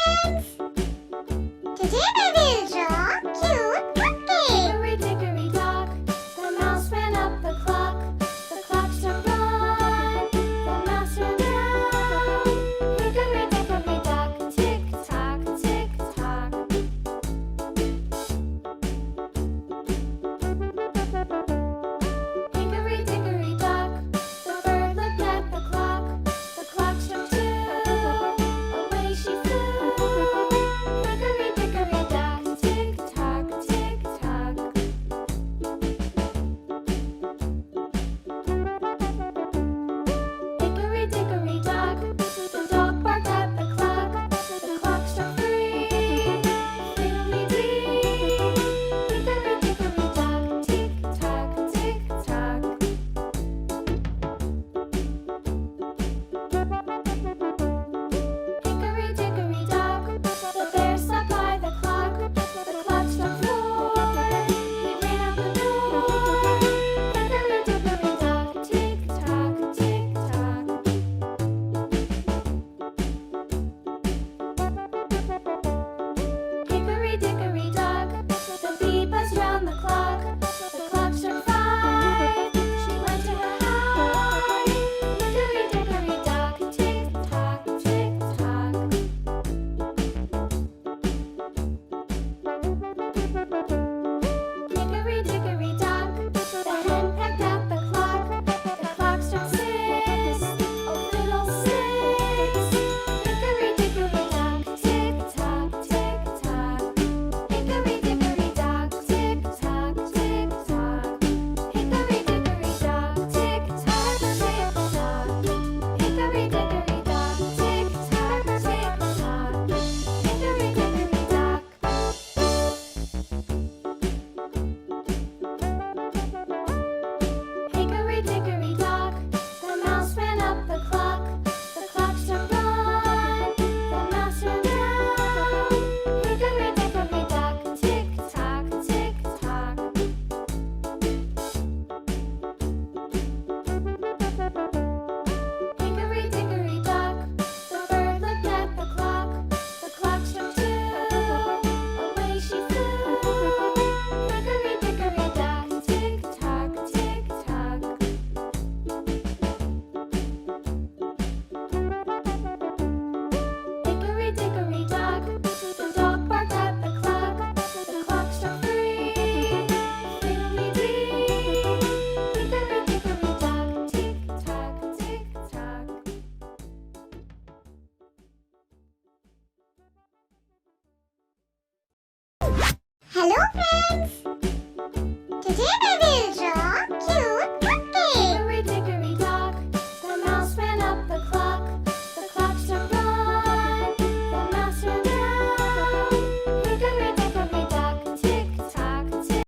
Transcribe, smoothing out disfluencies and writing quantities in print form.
friends! Today we will draw cute cupcake. Hickory dickory dock, the mouse ran up the clock. The clock struck one, the mouse ran down. Hickory dickory dock, tick tock, tick tock. Hickory dickory dock, the bird looked at the clock. The clock struck two, away she flew. Hickory dickory dock, tick tock, tick tock. Hickory dickory dock, the dog barked at the clock. The clock struck three, fiddly-dee. Hickory dickory dock, tick tock, tick tock. Hickory dickory dock, the bear sat by the clock. The clock struck four, he ran out the door. Hickory dickory dock, tick tock, tick tock. Hickory dickory dock, the bee buzzed round the clock. The clock struck five, she went to her hive. Hickory dickory dock, tick tock, tick tock. Hickory dickory dock, the hen pecked at the clock. The clock struck six, oh fiddle-sticks. Hickory dickory dock, tick tock, tick tock. Hickory dickory dock, tick tock, tick tock. Hickory dickory dock, tick tock, tick tock. Hickory dickory dock, tick tock, tick tock. Hickory dickory dock. Hickory dickory dock, the mouse ran up the clock. The clock struck one, the mouse ran down. Hickory dickory dock, tick tock, tick tock. Hickory dickory dock, the bird looked at the clock. The clock struck two, away she flew. Hickory dickory dock, tick tock, tick tock. Hickory dickory dock, the dog barked at the clock. The clock struck three, fiddly-dee. Hickory dickory dock, tick tock, tick tock. Hello friends!